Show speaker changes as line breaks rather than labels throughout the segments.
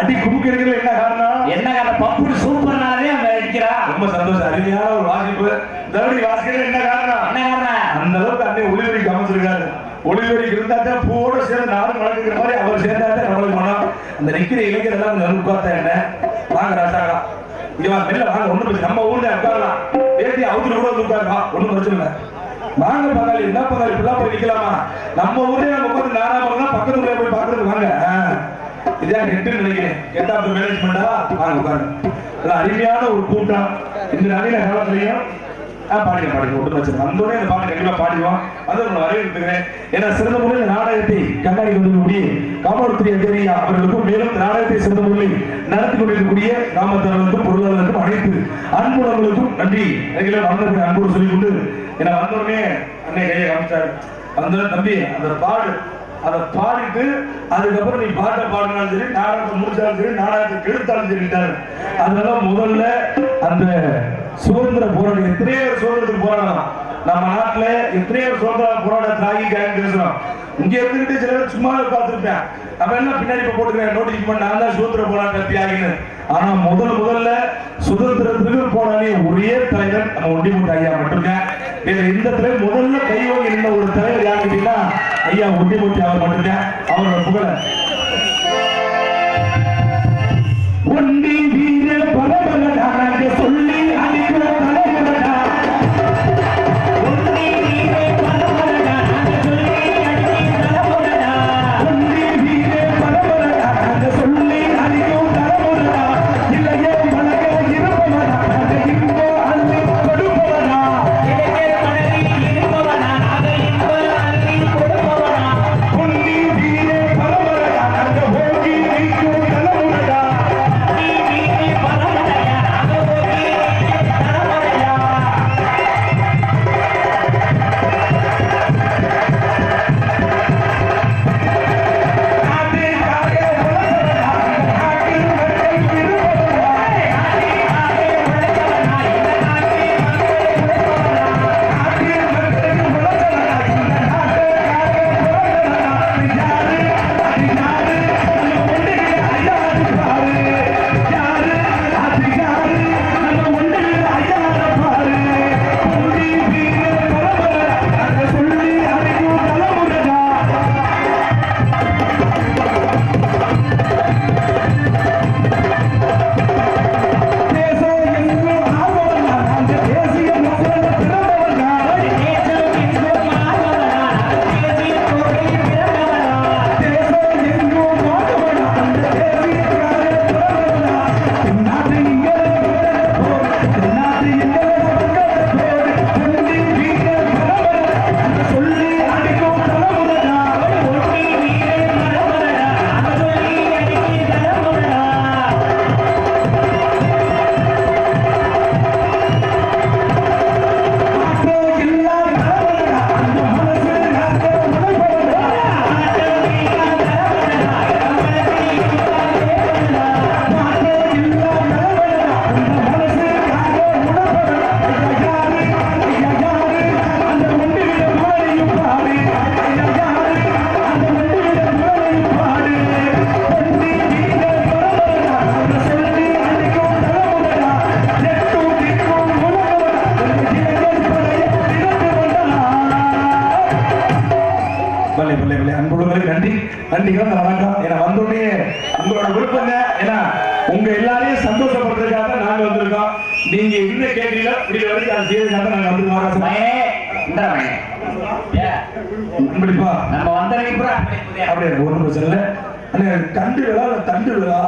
அடி குமுக்கிறது என்ன காரணம்?
என்ன காரணம்? பப்புடு சூப்பர்னாலே அவன் அடிக்கிறா.
ரொம்ப சந்தோஷம். அருமையான ஒரு வாசிப்பு. தவடி வாசிக்கிறது என்ன காரணம்?
என்ன காரணம்?
அந்த அளவுக்கு அன்னை ஒளிவரிக்கு அமைச்சிருக்காரு. ஒளிவரிக்கு இருந்தாத்தான் பூவோட சேர்ந்து நானும் நடக்குற மாதிரி அவர் சேர்ந்தாத்தான் நம்மளுக்கு மனம். அந்த நிக்கிற இளைஞர் எல்லாம் கொஞ்சம் உட்கார்த்தா என்ன வாங்க ராசாக்கா இங்க மெல்ல வாங்க. ஒண்ணு பிரச்சனை நம்ம ஊர்ல உட்காரலாம். வேட்டி அவுத்துல கூட உட்காருமா ஒண்ணும் பிரச்சனை இல்லை. வாங்க பங்காளி என்ன பங்காளி இப்பெல்லாம் போய் நிக்கலாமா? நம்ம ஊர்லயே நம்ம உட்காந்து நாராமரம்னா பக்கத்து ஊர்ல போய் பாக்குறது வாங்க. இதான் ஹெட்டு நினைக்கிறேன். எட்டாவது மேனேஜ்மெண்டா வாங்க உட்காரு. அருமையான ஒரு கூட்டம். இந்த நவீன காலத்திலையும் பாடிக்க ஒன்று வச்சு வந்தோடனே இந்த பாட்டு கண்டிப்பா பாடிடுவோம். அது உங்களை வரவேற்கிறேன். ஏன்னா சிறந்த முறையில் நாடகத்தை கண்ணாடி கொண்டிருக்கக்கூடிய காமராஜ் அஜரியா அவர்களுக்கும் மேலும் நாடகத்தை சிறந்த முறையில் நடத்தி கொண்டிருக்கக்கூடிய கிராமத்தவர்களுக்கும் பொருளாளர்களுக்கும் அனைத்து அன்புடங்களுக்கும் நன்றி வந்ததுக்கு அன்போடு சொல்லிக் கொண்டு ஏன்னா வந்தோடனே அன்னை கையை காமிச்சாரு. வந்தோடனே தம்பி அந்த பாடு அதை பாடிட்டு அதுக்கப்புறம் நீ பாட்டை பாடினாலும் சரி நாடகத்தை முடிச்சாலும் சரி நாடகத்தை கெடுத்தாலும் சரிட்டாரு. அதனால முதல்ல அந்த சுதந்திர போராட்டம் எத்தனையோ சுதந்திரத்துக்கு போராடலாம். நம்ம நாட்டுல எத்தனையோ சுதந்திர போராட்ட தியாகி பேசுறோம். இங்க இருந்துகிட்டு சில பேர் சும்மா பார்த்துருப்பேன். நம்ம என்ன பின்னாடி இப்ப போட்டுக்கிறேன் நோட்டீஸ் பண்ண நான் தான் சுதந்திர போராட்ட தியாகின்னு. ஆனா முதல்ல சுதந்திரத்துக்கு போராடிய ஒரே தலைவர் நம்ம ஒண்டிமுத்து ஐயா மட்டும்தான். இந்த தலைவர் முதல்ல கையோடு இருந்த ஒரு தலைவர் யாரு கேட்டீங்கன்னா ஐயா ஒண்டிமுத்து அவர் மட்டும்தான். அவரோட புகழ ஒண்டி வீர பலபலடாக சொல்லி அடிக்கிற தலைவரடா. ஒண்டி வீர நன்றி நன்றி வணக்கம். ஏன்னா வந்தோடனே உங்களோட விருப்பங்க, ஏன்னா உங்க எல்லாரையும் சந்தோஷப்படுறதுக்காக தான் நாங்க வந்திருக்கோம். நீங்க என்ன கேட்டீங்களோ இப்படி வரைக்கும் அதை செய்யறதுக்காக நாங்க வந்திருக்கோம்.
நம்ம வந்தவங்க
அப்படியே ஒன்றும் பிரச்சனை இல்லை. தண்டு விழா இல்ல தண்டு விழா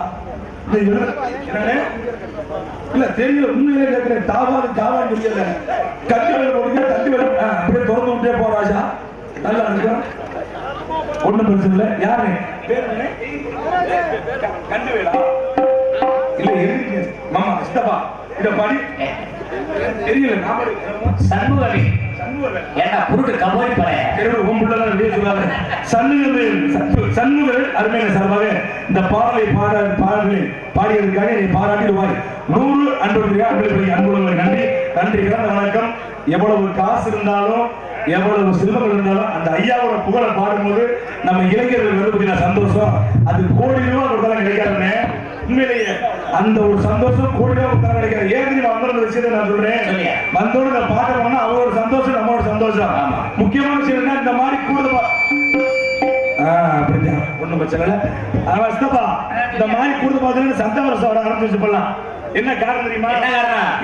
இல்ல தெரியல, உண்மையிலே கேட்கிறேன். தாவாது தாவான்னு தெரியல. கண்டு விழா போடுங்க, தண்டு விழா அப்படியே திறந்து விட்டே போறாஜா, நல்லா இருக்கும். ஒண்ணும் பிரச்சனை இல்லை. யாரு கண்டு விழா இல்ல இருக்கு மாமா சித்தப்பா இத பாடி தெரியல. நாம
சண்முகவி ஏன்னா குருடு கபோய் பழைய
சண்முகர் அருமையான சார்பாக இந்த பாடலை பாடியதற்காக என்னை பாராட்டிடுவாய். 100 அன்புடைய நன்றி நன்றி வணக்கம். எவ்வளவு காசு இருந்தாலும் எவ்வளவு செல்வங்கள் இருந்தாலும் அந்த ஐயாவோட புகழை பாடும்போது நம்ம இளைஞர்கள் வந்து பார்த்தீங்கன்னா சந்தோஷம் அது கோடி ரூபாய் கொடுத்தாலும் கிடைக்காதுன்னு உண்மையிலேயே அந்த ஒரு சந்தோஷம் கோடி ரூபாய் கொடுத்தாலும் கிடைக்காது. ஏற்கனவே வந்த விஷயத்தை நான் சொல்றேன். வந்தோட இந்த பாட்டை போனா அவரோட சந்தோஷம் நம்மளோட சந்தோஷம். முக்கியமான விஷயம் என்ன, இந்த மாதிரி கூடுதல் அப்படிதான் ஒண்ணும் பிரச்சனை இல்லை. இந்த மாதிரி கூடுதல் பார்த்தீங்கன்னா சந்த வருஷம் ஆரம்பிச்சு போடலாம். என்ன காரணம் தெரியுமா?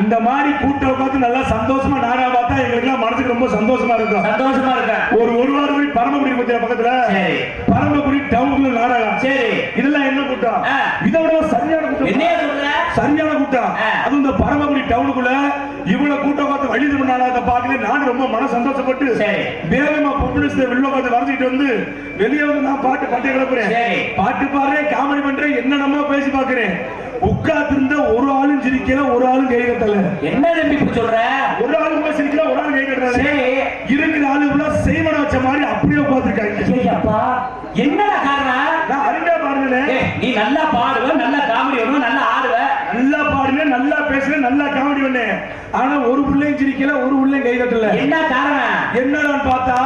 இந்த மாதிரி கூட்டம் உட்காந்து நல்லா சந்தோஷமா நாடா பார்த்தா எங்களுக்கு எல்லாம் மனசுக்கு ரொம்ப சந்தோஷமா இருக்கும்.
சந்தோஷமா இருக்க
ஒரு வாரம் போய் பரமக்குடி பக்கத்துல பரமக்குடி டவுனுக்குள்ள நாடகம். சரி, இதெல்லாம் என்ன கூட்டம்? இதை விட சரியான கூட்டம்.
என்ன சொல்ற?
சரியான கூட்டம். அது இந்த பரமக்குடி டவுனுக்குள்ள இவ்வளவு கூட்டம் பார்த்து வழி திருநாளத்தை பார்க்கல. நான் ரொம்ப மன சந்தோஷப்பட்டு வேகமா பொம்புலிஸ்ட வெளில பார்த்து வரைஞ்சிட்டு வந்து வெளியே வந்து நான் பாட்டு கிளப்புறேன். பாட்டு பாடுறேன், காமெடி பண்றேன், என்னென்னமோ பேசி பாக்குறேன். உட்கார்ந்து ஒரு ஆளும் சிரிக்கல, ஒரு ஆளும் கை கட்டல.
என்ன தம்பி இப்படி சொல்ற?
ஒரு ஆளு கூட சிரிக்கல, ஒரு ஆளு கை கட்டல. இருக்கிற ஆளுங்கள செய்வன வச்ச மாதிரி அப்படியே உட்கார்ந்துருக்காங்க.
அப்பா என்னடா காரணம்?
நான் அருமையா பாடுனேன்.
நீ நல்லா பாடுவ, நல்லா காமெடி பண்ணுவ, நல்லா ஆடுவ,
நல்லா பாடுனேன், நல்லா பேசுறேன், நல்லா காமெடி பண்ணேன். ஆனா ஒரு புள்ளையும் சிரிக்கல, ஒரு புள்ளையும் கை கட்டல.
என்ன காரணம்?
என்னடான்னு பார்த்தா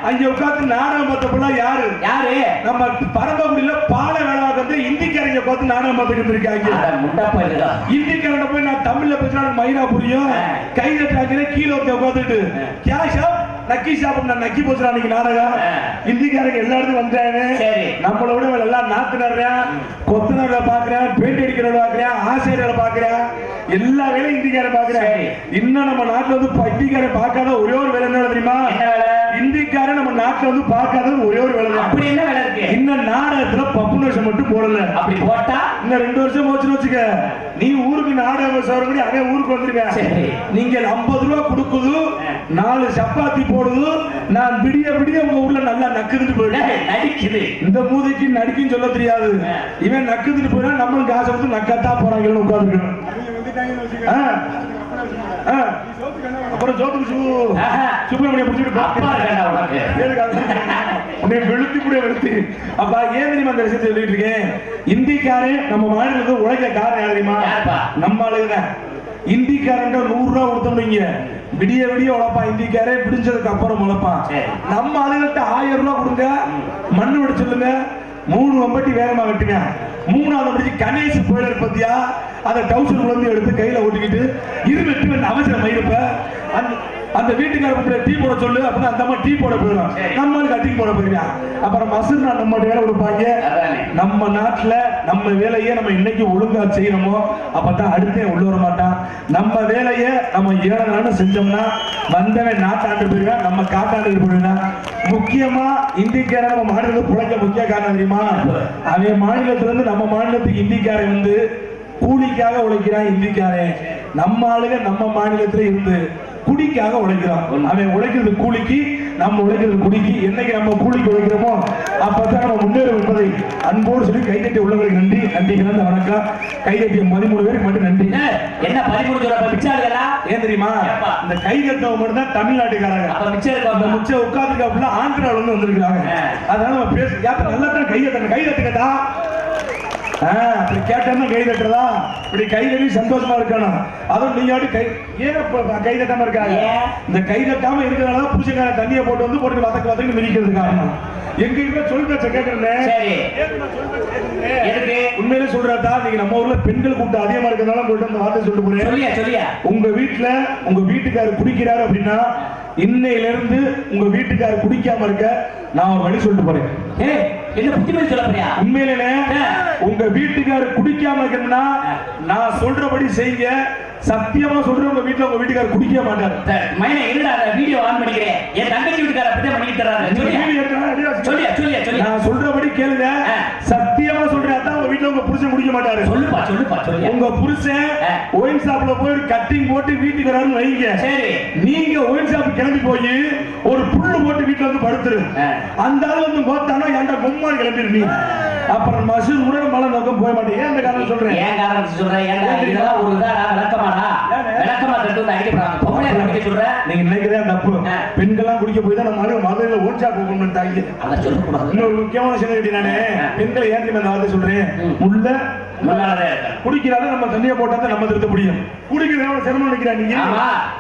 அங்க உட்கார்ந்து நாடகம் பார்த்த புள்ள யாரு? நம்ம பரமக்குடியில பால வேலை வந்து இந்திக்காரங்க பார்த்து நாடகம் பார்த்துக்கிட்டு இருக்காங்க. இந்திக்காரங்க போய் நான் தமிழ்ல பேசுறாங்க, மைனா புரியும், கை தட்டாங்க, கீழே உட்காந்துட்டு கேஷா நக்கி சாப்பிட நக்கி போச்சுறான் அன்னைக்கு நாடகம். இந்திக்காரங்க எல்லா இடத்துக்கும் வந்தாங்க. நம்மளோட எல்லாம் நாத்துனர்றேன், கொத்தனர்ல பாக்குறேன், பெயிண்ட் அடிக்கிறவங்க பாக்குறேன், ஆசிரியர்களை பாக்குறேன், எல்லா வேலையும் இந்திக்காரன் பாக்குறேன். இன்னும் நம்ம நாட்டுல வந்து இந்திக்காரன் பார்க்காத ஒரே ஒரு வேலை என்ன தெரியுமா? இந்திக்காரன் நம்ம நாட்டுல வந்து பார்க்காத ஒரே ஒரு வேலை.
அப்படி என்ன வேலை இருக்கு?
இன்னும் நாடகத்துல பப்பு வருஷம் மட்டும் போடல.
அப்படி போட்டா
இன்னும் 2 வருஷம் போச்சுன்னு வச்சுக்க, நீ ஊருக்கு நாடகம் சவரப்படி அவன் ஊருக்கு வந்துருவேன். நீங்க 50 ரூபா கொடுக்குது, 4 சப்பாத்தி போடுது, நான் விடிய உங்க ஊர்ல நல்லா நக்குதுட்டு போயிட்டேன். நடிக்குது இந்த மூதைக்கு நடிக்குன்னு சொல்ல தெரியாது. இவன் நக்குதுட்டு போயினா நம்மளும் காசை கொடுத்து நக்கத்தா போறாங்கன்னு உட்காந்துருக்கணும். அப்புறம் ஜோத்துக்கு சுப்பிரமணியம் வெளுத்தி கூட வெளுத்தி. அப்பா ஏன் தெரியுமா அந்த விஷயத்தை சொல்லிட்டு இருக்கேன்? இந்திக்காரே நம்ம மாநிலத்துக்கு உழைக்க காரணம் யார் தெரியுமா? நம்ம ஆளுங்க. இந்திக்காரன் 100 ரூபா கொடுத்தோம்னீங்க, விடிய உழைப்பா. இந்திக்காரே விடிஞ்சதுக்கு அப்புறம் உழைப்பான். நம்ம ஆளுகிட்ட 1000 ரூபா கொடுங்க, மண்ணு விட சொல்லுங்க, 3 வம்பட்டி வேகமா வெட்டுங்க. 3வது முடிச்சு கணேஷ் போயிடர் பத்தியா அதை டவுசர் குழந்தை எடுத்து கையில ஓட்டிக்கிட்டு இருபெட்டு அவசரம் மயிருப்ப அந்த வீட்டுக்கார டீ போட சொல்லு அப்படின்னு அந்த அம்மா டீ போட போயிடும். நம்மளுக்கு டீ போட போயிருக்கான். அப்புறம் மசுரா நம்ம வேலை கொடுப்பாங்க. நம்ம நாட்டுல நம்ம வேலையை நம்ம இன்னைக்கு ஒழுங்கா செய்யணுமோ அப்பதான் அடுத்தே உள்ள வர மாட்டான். நம்ம வேலையை நம்ம ஏழை செஞ்சோம்னா வந்தவன் நாட்டாண்டு போயிருக்கான், நம்ம காட்டாண்டு போயிருக்கான். முக்கியமா இந்திக்கார நம்ம மாநிலத்துக்கு புழைக்க முக்கிய காரணம் தெரியுமா? அவன் மாநிலத்துல இருந்து நம்ம மாநிலத்துக்கு இந்திக்காரன் வந்து கூலிக்காக உழைக்கிறான். இந்திக்காரன் நம்ம ஆளுங்க நம்ம மாநிலத்துல இருந்து குடிக்காக உழைக்கிறான். அவன் உழைக்கிறது கூலிக்கு, நம்ம உழைக்கிறது குடிக்கு. என்னைக்கு நம்ம கூலிக்கு உழைக்கிறோமோ அப்பதான் நம்ம முன்னேறும் என்பதை அன்போடு சொல்லி கைதட்டி உள்ளவர்களுக்கு நன்றி. நன்றி கலந்த வணக்கம். கைதட்டிய 13 பேருக்கு மட்டும் நன்றி.
என்ன 13 சொல்ல
ஏன் தெரியுமா? இந்த கைதட்டவங்க மட்டும் தான் தமிழ்நாட்டுக்காரங்க. அந்த மிச்சம் உட்காந்துருக்காப்புல ஆந்திராவில இருந்து வந்திருக்காங்க. அதனால நம்ம பேச நல்லா தான் கைதட்டுங்கடா. அப்படி கேட்டா கை தட்டுறதா? இப்படி கை தட்டி சந்தோஷமா இருக்கணும். அதுவும் நீங்க கை ஏன் கை தட்டாம இருக்காங்க? இந்த கை தட்டாம இருக்கிறதுனால புருஷக்கார தண்ணியை போட்டு போட்டு வதக்கு மிதிக்கிறது காரணம். எங்க சொல் பேச்ச கேட்கிறேன். உண்மையிலே சொல்றதா, நீங்க நம்ம ஊர்ல பெண்கள் கூட்டம் அதிகமா இருக்கிறதுனால போயிட்டு அந்த வார்த்தை சொல்லிட்டு போறேன். உங்க வீட்டுல உங்க வீட்டுக்காரர் குடிக்கிறாரு அப்படின்னா இன்னையில இருந்து உங்க வீட்டுக்காரர் குடிக்காம இருக்க நான் ஒரு வழி சொல்லிட்டு போறேன்.
என்ன புத்திமதி சொல்ல போறியா?
உண்மையிலே உங்க வீட்டுக்காரர் குடிக்காம இருக்கணும்னா நான் சொல்றபடி செய்யுங்க. சத்தியமா சொல்றேன், உங்க வீட்டுக்காரர் குடிக்க மாட்டாரு.
மைனா இருடா, வீடியோ ஆன் பண்ணிக்கிறேன். என் தங்கச்சி வீட்டுக்காரர் அப்படியே பண்ணி தராரு. சொல்லியா
நான் சொல்றபடி கேளுங்க. சத்தியமா சொல்றேன், அதான் உங்க வீட்டுல உங்க புருஷன் குடிக்க மாட்டாரு.
சொல்லுப்பா.
உங்க புருஷன் ஒயின் ஷாப்ல போய் ஒரு கட்டிங் போட்டு வீட்டுக்கு வராருன்னு வைங்க.
சரி,
நீங்க ஒயின் ஷாப் கிளம்பி போய் ஒரு புல்லு போட்டு வீட்டுல வந்து படுத்துரு. அந்த ஆள் வந்து போத்தானா என்கிட்ட பொம்மான் கிளம்பிருந்தீ. அப்புறம் மசூர் உடனே மலை நோக்கம் போக மாட்டேன். ஏன் இந்த காரணம் சொல்றேன்?
ஏன் காரணம் சொல்றேன்? இதெல்லாம் ஒரு விளக்கமா தட்டு வந்து அடிக்கிறாங்க. பொம்பளை குடிக்க சொல்றேன்.
நீங்க நினைக்கிறதே தப்பு. பெண்கள்லாம் குடிக்க போய் தான் நம்ம மதுரையில ஒயின் ஷாப் ஓபன் பண்ணிட்டாங்க.
அதை சொல்லக்கூடாது.
இன்னொரு முக்கியமான விஷயம் நானே பெண்களை ஏன் அந்த வார்த்தை சொல்றேன். முள்ள குடிக்கிறாங்க, நம்ம தண்ணியை போட்டா நம்ம திருத்த முடியும். குடிக்கிறத சிரமம் நினைக்கிறாங்க. நீங்க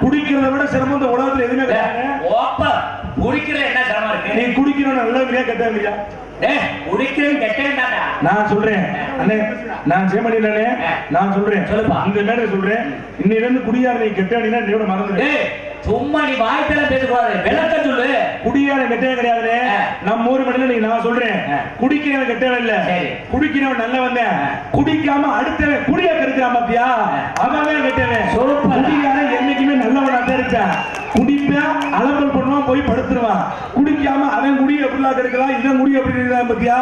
குடிக்கிறத விட சிரமம் இந்த உலகத்துல எதுவுமே கிடையாது.
குடிக்கிற என்ன சிரமம் இருக்கு?
நீ குடிக்கிறவன நல்ல கெட்ட இல்லையா? நான் சொல்றேன் அண்ணே, நான் சேமடியிலே நான் சொல்றேன். இந்த மேல சொல்றேன், இன்னையில இருந்து குடியார நீ கெட்டவனா நீ மறந்துடு.
சும்மா நீ வாய்ப்பெல்லாம் பேசக்கூடாது, விளக்க சொல்லு.
குடியார கெட்டவே கிடையாது. நம்ம ஊர் மணில நீ நான் சொல்றேன், குடிக்கிறவன் கெட்டவன் இல்ல, குடிக்கிறவன் நல்லவன். குடிக்காம அடுத்தவன் குடியா கெடுக்கிறான் பாத்தியா, அவன் கெட்டவன். குடியார என்னைக்குமே நல்லவனா தான் இருக்கான். குடிப்பேன், அலம்பல் பண்ணுவான், போய் படுத்துருவான். குடிக்காம அவன் குடி எப்படிலாம் கெடுக்கலாம், இவன் குடி எப்படி இருக்கான் பாத்தியா,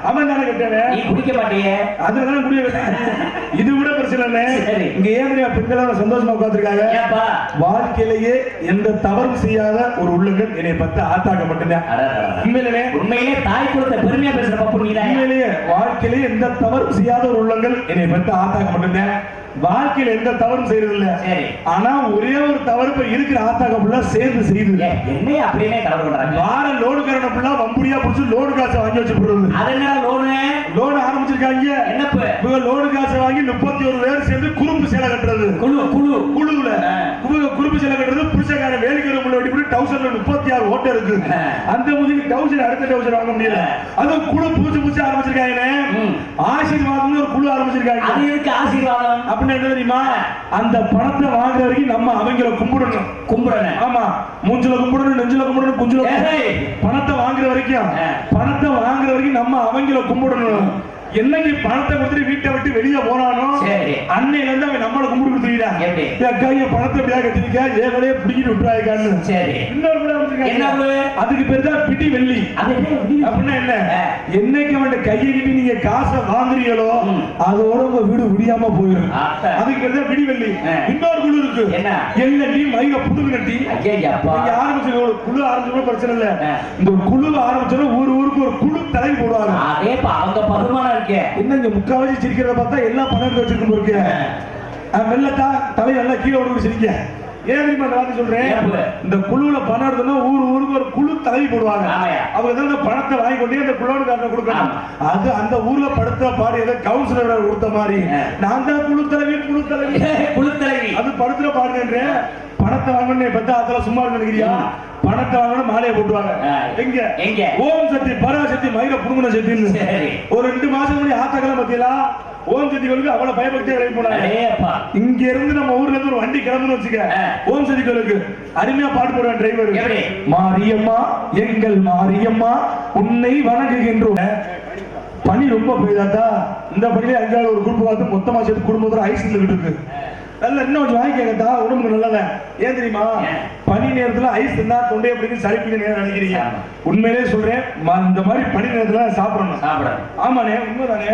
அவன் தானே கெட்டவன்.
நீ குடிக்க மாட்டியே,
அதுதான் குடிய இது விட பிரச்சனை இல்லை. இங்க ஏன் பெண்கள் சந்தோஷமா உட்கார்ந்துருக்காங்க? வாழ்க்கையிலேயே எந்த தவறும் செய்யாத ஒரு உள்ளங்கள் என்னை பத்தி ஆத்தாக்க மட்டும்தான்.
உண்மையிலே தாய் கொடுத்த பெருமையா பேசுற பப்பு நீதான்.
உண்மையிலேயே வாழ்க்கையிலேயே எந்த தவறும் செய்யாத ஒரு உள்ளங்கள் என்னை பத்தி ஆத்தாக்க மட்டும்தான். வாழ்க்கையில எந்த தவறும் செய்யறது இல்ல. ஆனா ஒரே ஒரு தவறு இருக்கிற ஆத்தாக்க புள்ள சேர்ந்து செய்யுது.
என்ன அப்படியே தவறு பண்றாங்க?
வார லோடு கரண்ட புள்ள வம்புடியா புடிச்சு லோடு காசை வாங்கி வச்சு போடுறது.
அது என்ன லோன்
ஆரம்பிச்சிருக்காங்க. என்னப்ப இவங்க லோடு காசை வாங்கி 31 பேர் சேர்ந்து குறும்பு சேலை கட்டுறது. குழுவுல குறும்பு சேலை கட்டுறது. புருஷக்கார வேலைக்கு முள்ள வெட்டி டவுசர்ல 36 ஓட்டை இருக்கு. அந்த முதுகு டவுசர் அடுத்த டவுசர் வாங்க முடியல. அது குழு புதுசு ஆரம்பிச்சிருக்காங்க. ஆசீர்வாதம்னு ஒரு குழு ஆரம்பிச்சிருக்காங்க.
அது எதுக்கு ஆசீர்வாதம்
அப்படின்னு என்ன தெரியுமா? அந்த பணத்தை வாங்குற வரைக்கும் நம்ம அவங்கள கும்பிடணும். ஆமா, மூஞ்சில கும்பிடணும், நெஞ்சில கும்பிடணும், குஞ்சில பணத்தை வாங்குற வரைக்கும் நம்ம அவங்கள கும்பிடணும். என்னைக்கு பணத்தை கொடுத்துட்டு வீட்டை விட்டு வெளியே போனானோ அன்னையில இருந்து அவன் நம்மளை கும்பிட்டு கொடுத்துருக்கான். கைய பணத்தை எப்படியா கட்டிருக்கா, ஏவலையே பிடிக்கிட்டு விட்டுறாய்க்கான்னு. இன்னொரு அதுக்கு பேர் தான் பிடி வெள்ளி. அப்படின்னா என்ன? என்னைக்கு அவன் கையை கிட்டி நீங்க காசை வாங்குறீங்களோ அதோட உங்க வீடு விடியாம போயிடும். அதுக்கு பேர் தான் பிடி வெள்ளி. இன்னொரு குழு இருக்கு, எல்லி மயில புது கட்டி ஆரம்பிச்சு குழு ஆரம்பிச்சோம் பிரச்சனை இல்ல. இந்த குழு ஆரம்பிச்சோம் ஊருக்கு ஒரு குழு தலைவி போடுவாங்க.
அவங்க பருமானம்
என்ன முக்காவாசி சிரிக்கிறத பார்த்தா எல்லா பணம் வச்சிருக்கும் இருக்கு. மெல்லத்தா தலை நல்லா கீழே விட்டு சிரிக்க. ஏன் நான் சொல்றேன், இந்த குழுல பணம் எடுத்தோம்னா ஊருக்கு ஒரு குழு தலைவி போடுவாங்க. அவங்க தான் பணத்தை வாங்கி கொண்டே அந்த குழுக்காரனை கொடுக்கணும். அது அந்த ஊர்ல படுத்த பாடு ஏதோ கவுன்சிலர் கொடுத்த மாதிரி நான் தான் குழு தலைவி அது படுத்துற பாடுங்க. பணத்தை வாங்கணும் பார்த்தா அதெல்லாம் சும்மா நினைக்கிறியா? பணத்தை வாங்கணும் மாலையை போட்டுவாங்க. எங்க ஓம் சக்தி பராசக்தி மயில புடுங்குன சக்தின்னு ஒரு 2 மாசம் முன்னாடி ஆத்தக்கெல்லாம் பத்தியா ஓம் சக்தி கோயிலுக்கு அவ்வளவு பயபக்தியா கிளம்பி போனாங்க. இங்க இருந்து நம்ம ஊர்ல இருந்து ஒரு வண்டி கிளம்புன்னு வச்சுக்க, ஓம் சக்தி கோயிலுக்கு அருமையா பாட்டு போடுவான் டிரைவர். மாரியம்மா எங்கள் மாரியம்மா உன்னை வணங்குகின்றோம். பனி ரொம்ப பெய்தாத்தா, இந்த பணியில 5 ஒரு குடும்பம் பார்த்து மொத்தமா சேர்த்து குடும்பத்தோட ஐஸ் இருந்துகிட்டு இருக்கு. நல்ல இன்னும் கொஞ்சம் வாங்கி கேட்டா உடம்புக்கு நல்லதான். ஏன் தெரியுமா? பனி நேரத்துல ஐஸ் இருந்தா தொண்டையை பிடிக்கும் சளிப்பிங்க நினைக்கிறீங்க. உண்மையிலே சொல்றேன், இந்த மாதிரி பனி நேரத்துல சாப்பிடணும். ஆமாண்ணே, உண்மைதானே.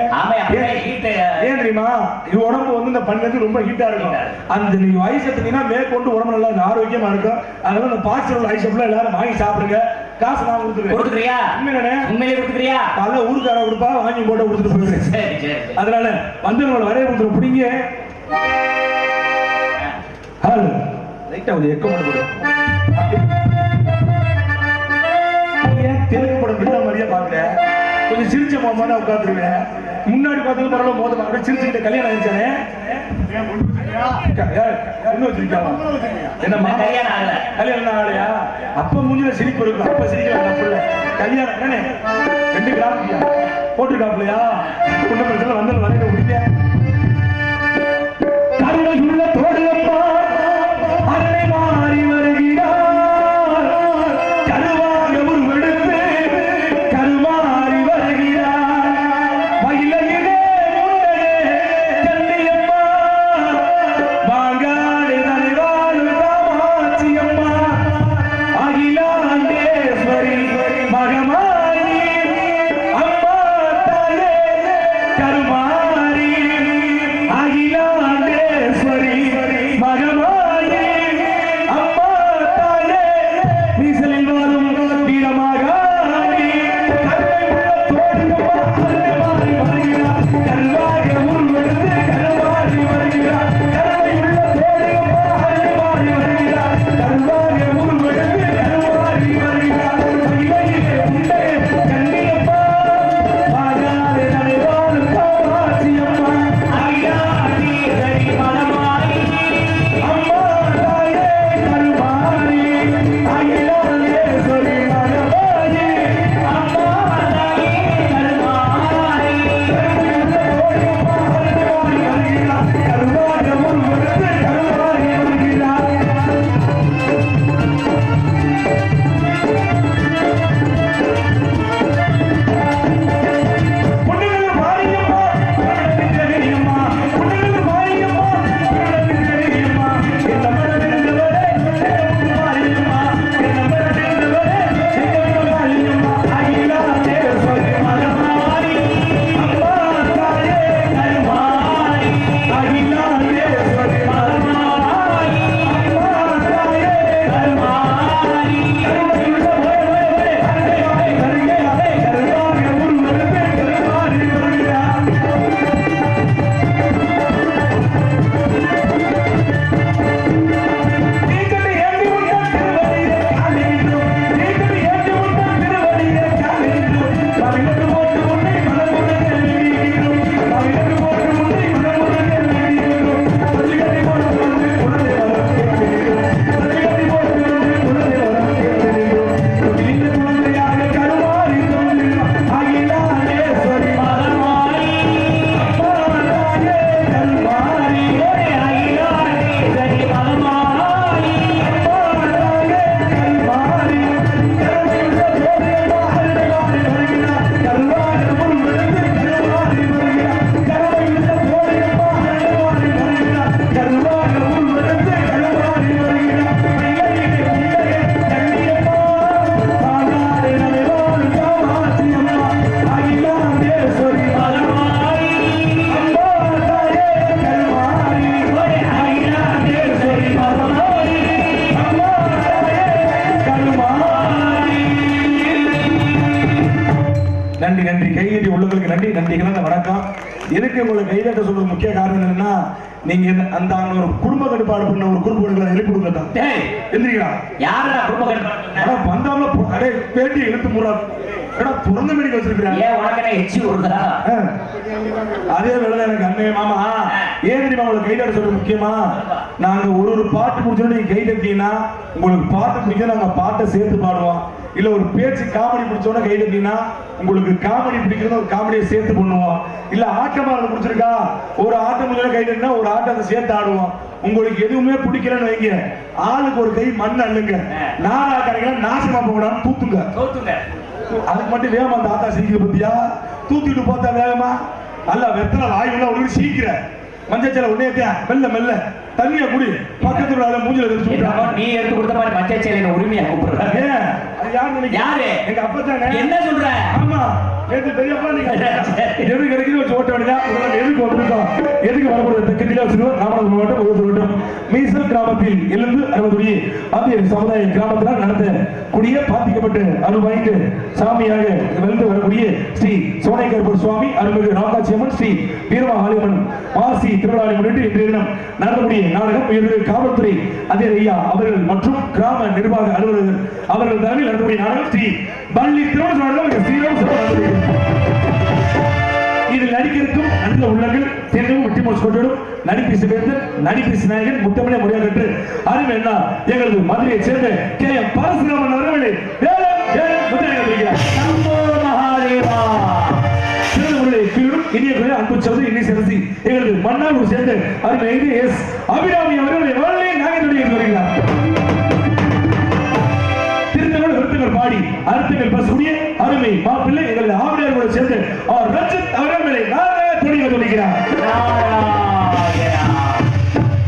ஏன் தெரியுமா? இது உடம்பு வந்து இந்த பனி நேரத்துக்கு ரொம்ப ஹீட்டா இருக்கும். அந்த நீங்க ஐஸ் எடுத்தீங்கன்னா மேற்கொண்டு உடம்பு நல்லா ஆரோக்கியமா இருக்கும். அதனால இந்த பாக்ஸில் ஐஸ் எல்லாரும் வாங்கி சாப்பிடுங்க. காசு நான் கொடுத்துருக்கேன். உண்மையிலே கொடுத்துக்கிறியா? பல ஊருக்கார கொடுப்பா, வாங்கி போட்ட கொடுத்துட்டு போயிருக்கேன். அதனால வந்து நம்மளோட வரைய கொடுத்துரு பிடிங்க. ஹலோ லைட்டா ஒரு எக்கோ போடு. தெலுங்கு படம் பின்ன மாதிரியா பாக்கல, கொஞ்சம் சிரிச்ச மாதிரி உட்காந்துருவேன். முன்னாடி பார்த்தது பரவாயில்ல, மோதமா அப்படியே சிரிச்சுக்கிட்ட கல்யாணம் ஆயிடுச்சானே. என்னம்மா கல்யாணம் ஆகலையா? அப்ப மூஞ்சில சிரிப்பு இருக்கும், அப்ப சிரிக்கிறாங்க. கல்யாணம் தானே 2 கிராமத்தியா போட்டுருக்காப்லையா? ஒன்றும் பிரச்சனை வந்து வரையில முடிய கருணையுள்ள தோடுப்பா அரணை மாறி வருகிறார். நன்றி நன்றி. கைதட்டி உள்ளவங்களுக்கு நன்றி நன்றி கலந்த வணக்கம். எதுக்கு உங்களை கைதட்ட சொல்றது முக்கிய காரணம் என்னன்னா, நீங்க அந்த ஒரு குடும்ப கட்டுப்பாடு பண்ண ஒரு குறுப்பு எழுப்பி கொடுக்கலாம். எந்திரிக்கா
யாரா குடும்ப கட்டுப்பாடு
பந்தாமல அடே பேட்டி இழுத்து முறா துறந்த மெடிக்க வச்சிருக்கிறாங்க.
ஏன் உனக்கு எச்சி வருதா?
அதே வேலை எனக்கு அண்ணே மாமா ஏன் தெரியுமா உங்களை கைதட்ட சொல்றது முக்கியமா, நாங்க ஒரு பாட்டு முடிச்சோம் நீங்க கைதட்டீங்கன்னா உங்களுக்கு பாட்டு பிடிக்கும், நாங்க பாட்டை சேர்த்து பாடுவோம். இல்ல ஒரு பேச்சு காமெடி பிடிச்சோன்னா கைதட்டீங்கன்னா உங்களுக்கு காமெடி பிடிக்கிறது ஒரு காமெடியை சேர்த்து பண்ணுவோம். இல்ல ஆட்டமா பிடிச்சிருக்கா ஒரு ஆட்டம் முடிஞ்சோன்னா கைதட்டினா ஒரு ஆட்டத்தை சேர்த்து ஆடுவோம். உங்களுக்கு எதுவுமே பிடிக்கலன்னு வைங்க, ஆளுக்கு ஒரு கை மண் அள்ளுங்க, நானா கிடைக்கல நாசமா போகலாம் தூத்துங்க. அதுக்கு மட்டும் வேகமா அந்த ஆத்தா சிரிக்கிற பத்தியா தூத்திட்டு பார்த்தா வேகமா அல்ல வெத்தலை வாயுல ஒரு சீக்கிர மஞ்சள் உடனே மெல்ல மெல்ல தண்ணிய குடி பக்கத்துல மூஞ்சில
நீ எடுத்து கொடுத்த மாதிரி மஞ்சள் சேலையில உரிமையா கூப்பிடுறாங்க. யாரு?
எங்க அப்பா தானே.
என்ன சொல்ற?
ஆமா நேத்து பெரியப்பா நீங்க எது கிடைக்குது வச்சு ஓட்ட வேண்டியதா எதுக்கு வந்திருக்கோம், எதுக்கு வரப்படுறது தெற்கில வச்சிருக்கோம். ராமநாதபுரம் மாவட்டம் ஒவ்வொரு மீசல் கிராமத்தில் எழுந்து 60 ஆதிய சமுதாய கிராமத்தில் நடந்த கூடிய பாதிக்கப்பட்டு அருள்வாய்ந்து சாமியாக வென்று வரக்கூடிய ஸ்ரீ சோனைக்கருப்பர் சுவாமி அருள்மிகு ராமகாட்சி அம்மன் ஸ்ரீ வீரமகாளியம்மன் மாசி திருவிழாவை முன்னிட்டு இன்றைய தினம் நடத்தக்கூடிய நாடகம் உயர்வு காவல்துறை அதிகாரி ஐயா அவர்கள் மற்றும் கிராம நிர்வாக அலுவலர்கள் அவர்கள் தலைமையில் நடத்தக்கூடிய நாடகம் ஸ்ரீ பள்ளி திருமண நாடகம் ஸ்ரீராம் சிவராத்திரி. இதில் நடிக்கிறதுக்கும் நல்ல உள்ளங்கள் தேர்தலும் வெற்றிமோஸ் கொண்டோடும் நடிப்பீசு வேந்தன் நடிப்பீசு நாயகன் முத்தமிழை முறையாக பெற்று அருமை என்ன எங்களது மதுரையை சேர்ந்த கே எம் பரசுராமன் அவர்களை இனிய அன்பு சௌதரி இன்னி சிறசி எங்களது மன்னார் சேர்ந்த அருமை எஸ் அபிராமி அவர்களை நாயகனுடைய வருகிறார். பாடி அர்த்தங்கள் பசுடைய அருமை மாப்பிள்ளை எங்களது ஆவிடையாரோடு சேர்ந்து அவர் ரஞ்சித் அவர்களை துணிக துணிக்கிறார்.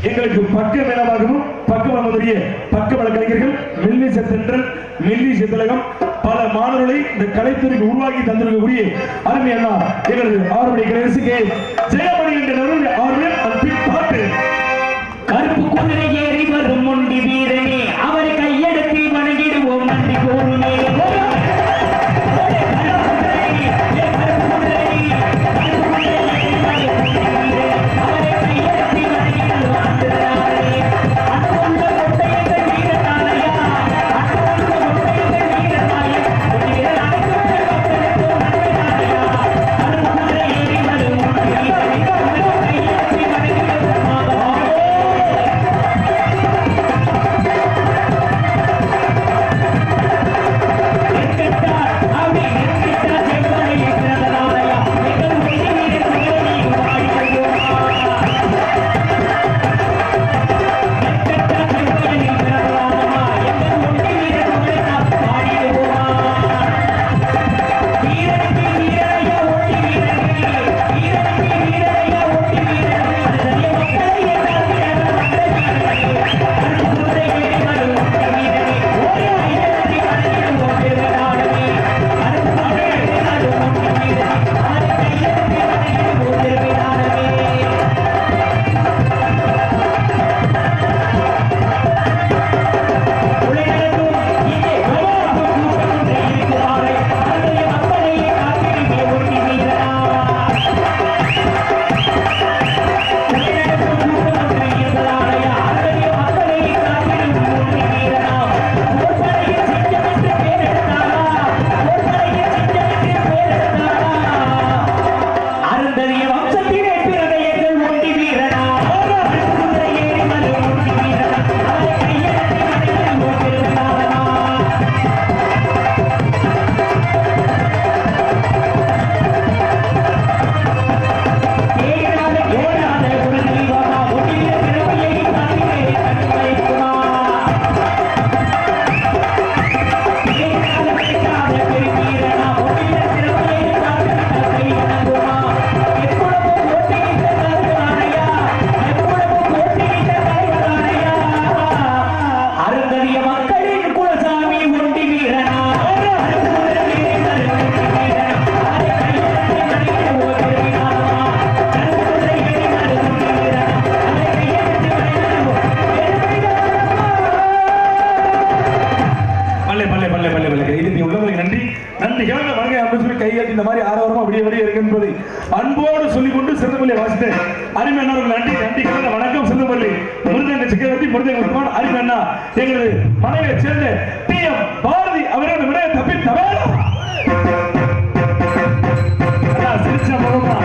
எங்களுக்கு பக்க மேலமாகவும் பக்கமடைய பக்க வழக்கறிஞர்கள் மெல்லிச தென்றல் மெல்லிச திலகம் பல மாணவர்களை இந்த கலைத்துறைக்கு உருவாக்கி தந்திருக்கக்கூடிய அருமை அண்ணா எங்களது ஆறுபடை கலைஞர் கே ஜெயமணி என்ற அவர்கள் பாட்டு
கருப்பு குதிரை ஏறி வரும் முண்டி வீரனே அவரை கையெடுத்து வணங்கிடுவோம் நன்றி கூறுமே.
கைதட்டி உள்ளவர்களுக்கு நன்றி நன்றி கிழமை வணங்க அப்படின்னு சொல்லி கையெழுத்து இந்த மாதிரி ஆரோரமா விடிய விடிய இருக்கு என்பதை அன்போடு சொல்லிக் கொண்டு சிறந்தமல்லி வாசித்து அருமையானவர்கள் நன்றி நன்றி கிழமை வணக்கம் சிறந்தமல்லி முருகன் சக்கரவர்த்தி முருகன் உஸ்மான் அருமையண்ணா எங்களது மனைவியை சேர்ந்த டி.எம். பாரதி அவரோட விட தப்பி தவேலா சிரிச்சா போகமா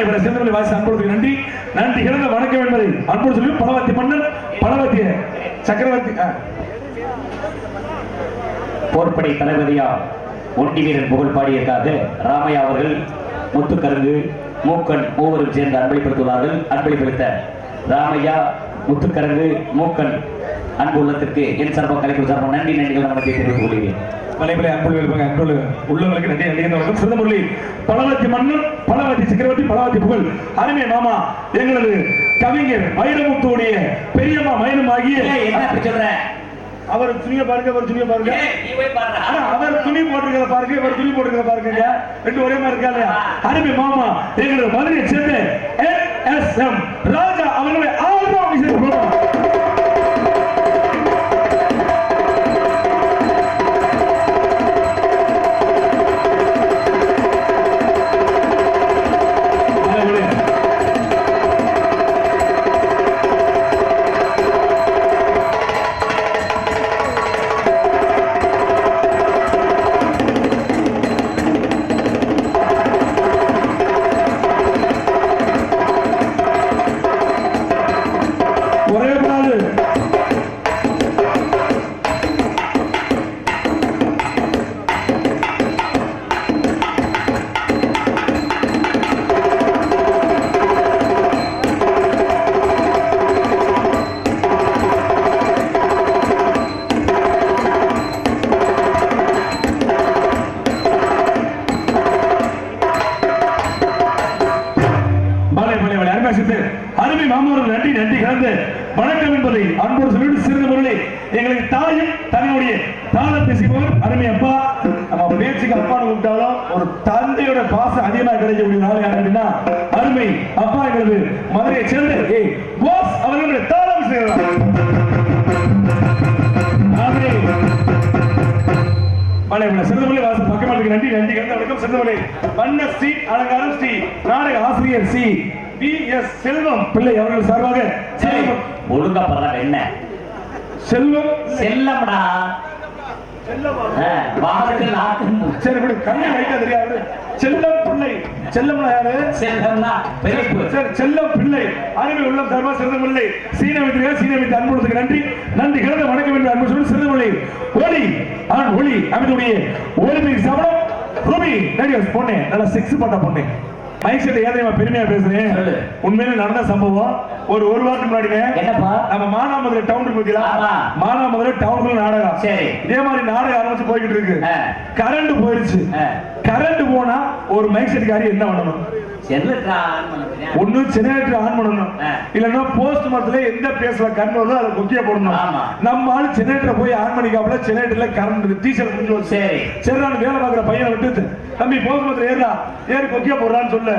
நன்றி நன்றி கிழமை வணக்கம் என்பதை அன்போடு சொல்லி பலவத்தி மன்னன் பலவத்திய சக்கரவர்த்தி
போர்படை தளபதியா ஒண்டி வீரன் புகழ் பாடியதற்காக ராமையா அவர்கள் முத்துக்கருங்கு மூக்கன் மூவரும் சேர்ந்து அன்பளிப்படுத்துவார்கள். அன்பளிப்படுத்த ராமையா முத்துக்கருங்கு மூக்கன் அன்பு உள்ளத்திற்கு என் சார்பாக கலைக்குழு சார்பாக நன்றி நன்றிகள் நமக்கு தெரிவித்துக் கொள்கிறேன்.
மலைமலை அன்பு உள்ளவர்களுக்கு நன்றி நன்றி சிறந்தமுரளி பலவத்தி மன்னன் பலவத்தி சக்கரவர்த்தி பலவத்தி புகழ் அருமை மாமா எங்களது கவிஞர் வைரமுத்துடைய பெரியம்மா மயனும் ஆகிய
என்ன சொல்ற
அவர் துணியை பாருங்க அவர் துணியை பாருங்க அவர் துணி போட்டிருக்கிறத பாருங்க இவர் துணி போட்டிருக்கிறத பாருங்க ரெண்டு ஒரே மாதிரி இருக்கா இல்லையா அருமை மாமா எங்களது மதுரையை சேர்ந்த NSM ராஜா அவர்களுடைய ஆல்பம் விசேஷம் அருமை மாமூர் நன்றி நன்றி கலந்து வணக்கம் என்பதை அன்போடு சொல்லிட்டு சிறந்த முறையில் எங்களுக்கு தாயும் தன்னுடைய தாளத்தை செய்வோர் அருமை அப்பா நம்ம பேச்சுக்கு அப்பான்னு கூப்பிட்டாலும் ஒரு தந்தையோட பாசம் அதிகமாக கிடைக்கக்கூடிய நாள் யார் அப்படின்னா அருமை அப்பா எங்களது மதுரையை சேர்ந்து போஸ் அவர்களுடைய தாளம் செய்கிறார். சிறந்தமலை வாசல் பக்கமாட்டுக்கு நன்றி நன்றி கலந்து வணக்கம். சிறந்தமலை வண்ண ஸ்ரீ அலங்காரம் ஸ்ரீ நாடக ஆசிரியர் சி B.S. செல்வம் பிள்ளை அவர்கள் சார்பாக
ஒழுங்கா பண்றாங்க. என்ன
செல்வம்
செல்லம்டா
சரி விடு கண்ணை வைக்க தெரியாது. செல்லம் பிள்ளை செல்லம்னா யாரு?
செல்லம்னா பெரியப்பு.
சரி செல்லம் பிள்ளை அருமை உள்ளம் சார்பா சிறந்தமில்லை சீனமித்து அன்புறதுக்கு நன்றி நன்றி கிழந்த வணக்கம் என்று அன்பு சொல்லி சிறந்தமில்லை ஒளி ஒளி அமைதியுடைய ஒலிம்பிக் சபடம் ரூபி ரேடியோஸ் பொண்ணு நல்லா சிக்ஸ் பண்ண பொண்ணு மைக் செட் ஏன் பெருமையா பேசுறேன். உண்மையில நடந்த சம்பவம் ஒரு வாரத்துக்கு முன்னாடி நம்ம மானாமதுரை டவுன் பத்தியா மானாமதுரை டவுனுக்குள்ள நாடகம் இதே மாதிரி நாடகம் ஆரம்பிச்சு போய்கிட்டு இருக்கு. கரண்ட் போயிருச்சு. கரண்ட் போனா ஒரு மைக் செட்காரி என்ன பண்ணணும்? ஒண்ணு ஜெனரேட்டர் ஆன் பண்ணணும், இல்லன்னா போஸ்ட் மரத்துல எந்த பேஸ்ல கரண்ட் வருதோ அதை கொக்கிய போடணும். நம்ம ஆளு ஜெனரேட்டர் போய் ஆன் பண்ணிக்காமல ஜெனரேட்டர்ல கரண்ட் டீசல் முடிஞ்சு வச்சு சரி நான் வேலை பார்க்குற பையனை விட்டு தம்பி போஸ்ட் மரத்துல ஏறா ஏறி கொக்கிய போடுறான்னு சொல்ல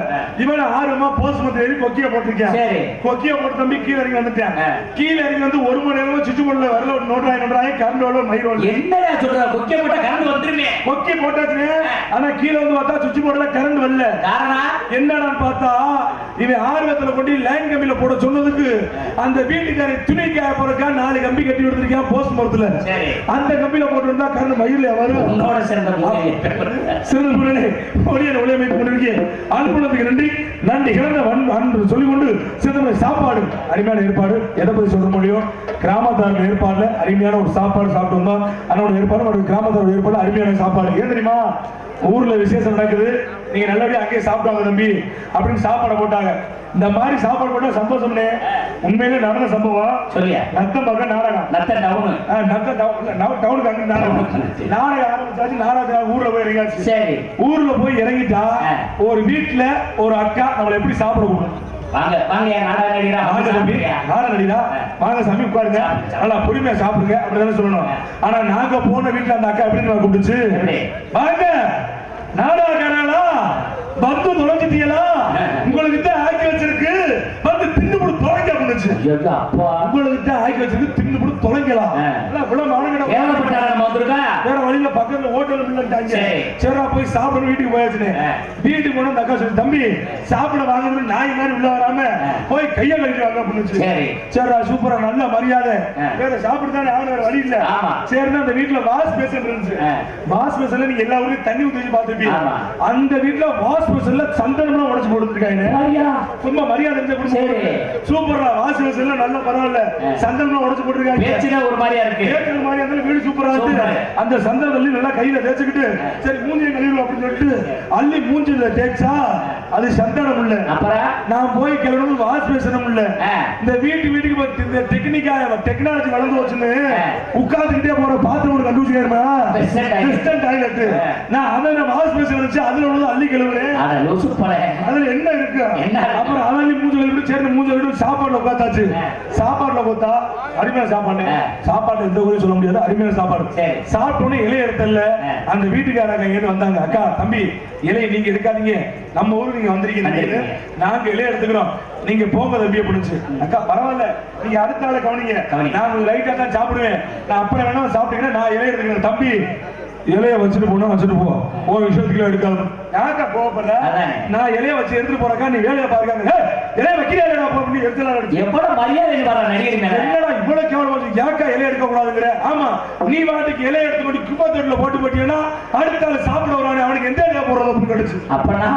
இவன் ஆர்வமா போஸ்ட் மரத்துல ஏறி கொக்கிய போட்டிருக்கேன். கொக்கிய போட்டு தம்பி கீழே இறங்கி வந்துட்டேன். கீழே இறங்கி வந்து 1 மணி நேரமா சுவிட்ச் போர்டுல வரல ஒரு நோட்டாய் கரண்ட் வரல மயிர் வரல.
என்னடா சொல்ற? கொக்கிய போட்டா கரண்ட் வந்துருமே.
கொக்கிய போட்டாச்சு, ஆனா கீழே வந்து பார்த்தா சுவிட்ச் போர்டுல கரண்ட் வரல. காரணம் என்னடான்னு பார்த்தா இவன் ஆர்வத்துல கொண்டு லைன் கம்பியில போட சொன்னதுக்கு அந்த வீட்டுக்காரி துணி காய போறக்கா 4 கம்பி கட்டி விட்டுருக்கான் போஸ்ட் மரத்துல. அந்த கம்பியில போட்டு இருந்தா கரண்ட் மயிர்ல வரும். உன்னோட சேர்ந்த சிறந்த புள்ளே ஒளியல் ஒளியமைப்பு கொண்டிருக்கேன். அனுப்புனதுக்கு நன்றி நன்றி கிளந்த சொல்லிக்கொண்டு சிறந்த சாப்பாடு அருமையான ஏற்பாடு. எதை பத்தி சொல்ல முடியும்? கிராமத்தாரோட ஏற்பாடுல அருமையான ஒரு சாப்பாடு சாப்பிட்டு வந்தோம். அதனோட ஏற்பாடு கிராமத்தாரோட ஏற்பாடு அருமையான சாப்பாடு. ஏன் தெரியுமா? ஊர்ல விசேஷம் நடக்குது, நீங்க நல்லபடியா அங்கேயே சாப்பிட்டாங்க தம்பி அப்படின்னு சாப்பாடு போட்டாங்க. இந்த மாதிரி சாப்பாடு போட்டா சந்தோஷம்னே. உண்மையிலே நடந்த சம்பவம். சொல்லியா? நத்தம் பக்கம் நாடகம். நத்த டவுனுக்கு அங்க நாடகம் ஆரம்பிச்சாச்சு. நாடகத்துல ஊர்ல போய் இறங்காச்சு. சரி, ஊர்ல போய் இறங்கிட்டா ஒரு வீட்டுல ஒரு அக்கா நம்மளை எப்படி சாப்பிட கூடும்? வாங்க சாமி உட்காருங்க, நல்லா பொறுமையா சாப்பிடுங்க அப்படிதான் சொல்லணும். ஆனா நாங்க போன வீட்டுல அந்த அக்கா எப்படி கூப்பிடுச்சு? வாங்க நாடாக்காரங்களா, வந்து தொலைஞ்சிட்டீங்களா? உங்களுக்கு தான் ஆக்கி வச்சிருக்கு, வந்து தின்னு போடு தொலைங்க அப்படிச்சு. உங்களுக்கு தான் ஆக்கி வச்சிருக்கு, தின்னு போடு தொலைங்கலாம். வேற வழியில பக்கத்துல ஹோட்டல் இல்லைட்டாங்க. சரிடா போய் சாப்பிட வீட்டுக்கு போயாச்சு. வீட்டுக்கு போன அந்த அக்கா சொல்லி தம்பி சாப்பிட வாங்கணும்னு நாய் மாதிரி உள்ள வராம போய் கைய கழிச்சு வாங்க அப்படிச்சு. சரிடா சூப்பரா நல்ல மரியாதை. வேற சாப்பிடுதானே ஆகணும், வேற வழி இல்ல. சரிதான் அந்த வீட்டுல வாஷ் பேசன் இருந்துச்சு. வாஷ் பேசன்ல நீங்க எல்லா ஊர்லயும் தண்ணி ஊத்தி பார்த்துப்பீங்க. அந்த வீட்டுல வாஷ் பேசன்ல சந்தனமா உடைச்சு போட்டுருக்காங்க. சும்மா மரியாதை சூப்பரா வாஷ் பேசன்ல நல்ல பரவாயில்ல சந்தனமா உடைச்சு போட்டுருக்காங்க. ஒரு மாதிரியா இருக்கு, ஒரு மாதிரியா இருந்தாலும் வீடு சூப்பரா இருக்கு. அந்த சந்தன தள்ளி நல்லா கையில தேய்ச்சிக்கிட்டு சரி மூஞ்சியை கழுவிடும் அப்படின்னு சொல்லிட்டு அள்ளி மூஞ்சில தேய்ச்சா அது சந்தனம் இல்ல. நான் போய் கிளம்பணும் வாஷ் பேசணும் இல்ல. இந்த வீட்டுக்கு இந்த டெக்னாலஜி வளர்ந்து வச்சுன்னு உட்கார்ந்துக்கிட்டே போற பாத்திரம் கண்டுபிடிச்சிருமா டாய்லெட். நான் அதை வாஷ் பேசன் வச்சு அதுல உள்ளது அள்ளி கழுவுறேன். அதுல என்ன இருக்கு? அப்புறம் அள்ளி மூஞ்சி கழுவிட்டு சேர்ந்து மூஞ்சி கழுவிட்டு சாப்பாடுல உட்காந்தாச்சு. சாப்பாடுல பார்த்தா அருமையான சாப்பாடு. சாப்பாடு எந்த ஊரையும் சொல்ல முடியாது, அருமையான சாப்பாடு. சாப்பிட்டோன்னே இலைய எடுத்தல அந்த வீட்டுக்காரங்க ஏன்னு வந்தாங்க. அக்கா தம்பி இலையை நீங்க எடுக்காதீங்க, நம்ம ஊருக்கு நீங்க வந்திருக்கீங்க, நாங்க இலைய எடுத்துக்கிறோம், நீங்க போங்க தம்பி அப்படிச்சு. அக்கா பரவாயில்ல, நீங்க அடுத்த நாளை கவனிங்க, நான் லைட்டா தான் சாப்பிடுவேன், நான் அப்புறம் வேணாலும் சாப்பிட்டீங்கன்னா நான் இலைய எடுத்துக்கிறேன். தம்பி இலைய வச்சுட்டு போனா வச்சுட்டு போ, ஒரு விஷயத்துக்குள்ள எடுக்காது. யாக்கா கோவப்படுற? நான் இலைய வச்சு எடுத்துட்டு போறக்கா, நீ வேலையை பாருக்காங்க இலைய வைக்கிறா போட்டு எடுத்துலாம் எவ்வளவு மரியாதை என்னடா இவ்வளவு கேவலம் யாக்கா இலைய எடுக்க கூடாதுங்கிற? ஆமா, நீ வாட்டுக்கு இலைய எடுத்து போட்டு குப்பை தொட்டில போட்டு போட்டீங்கன்னா அடுத்த ஆள் சாப்பிட வரானே அவனுக்கு எந்த இலைய போடுறது அப்படின்னு கிடைச்சு. அப்பனா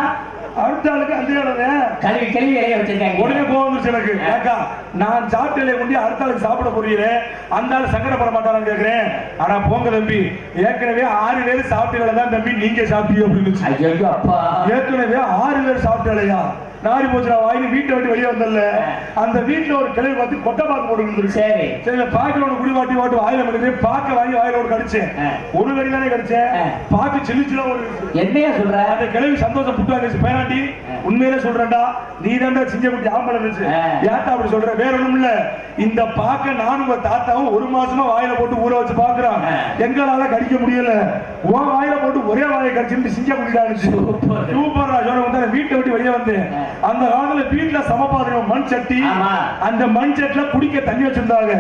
அடுத்த ஆளுக்கு அந்த கல்வி கல்வி இலைய வச்சிருக்காங்க. உடனே கோவம் எனக்கு. ஏக்கா நான் சாப்பிட்ட இலைய கொண்டு அடுத்த ஆளுக்கு சாப்பிட போறீங்களே, அந்த ஆள் சங்கடப்பட மாட்டாரான்னு கேட்கிறேன். ஆனா போங்க தம்பி, ஏற்கனவே 6 பேர் சாப்பிட்டீங்களா தான் தம்பி நீங்க சாப்பிட்டீங்க அப்படின்னு. அப்பா ஏற்கனவே 6 பேர் சாப்பிட்டாலையா நாரி போச்சுடா வாங்கி வீட்டை விட்டு வெளியே வந்தல. அந்த வீட்டுல ஒரு கிளவி பார்த்து கொட்டை பாக்கு போட்டு சரி சரி பாக்கல ஒரு குடி வாட்டி வாட்டு வாயில மடிச்சு பாக்க வாங்கி வாயில ஒரு கடிச்சேன். ஒரு கடி தானே கடிச்சேன், பாக்கு சில்லிச்சுலாம் ஒரு என்னையா சொல்ற? அந்த கிளவி சந்தோஷம் புட்டாங்க பேராண்டி. உண்மையிலே சொல்றேன்டா, நீ தான்டா சிங்க குட்டி ஆம்பளை இருந்துச்சு. ஏன்டா அப்படி சொல்ற? வேற ஒண்ணும் இல்ல, இந்த பாக்க நானும் உங்க தாத்தாவும் 1 மாசமா வாயில போட்டு ஊற வச்சு பாக்குறான், எங்களால கடிக்க முடியல. உன் வாயில போட்டு ஒரே வாயை கடிச்சுட்டு சிங்க குட்டிடா இருந்துச்சு. சூப்பரா சொல்ல வீட்டை விட்டு வெளியே வந்து அந்த காலத்துல வீட்டுல சமபாத்திரம் மண் சட்டி, அந்த மண் சட்டில குடிக்க தண்ணி வச்சிருந்தாங்க.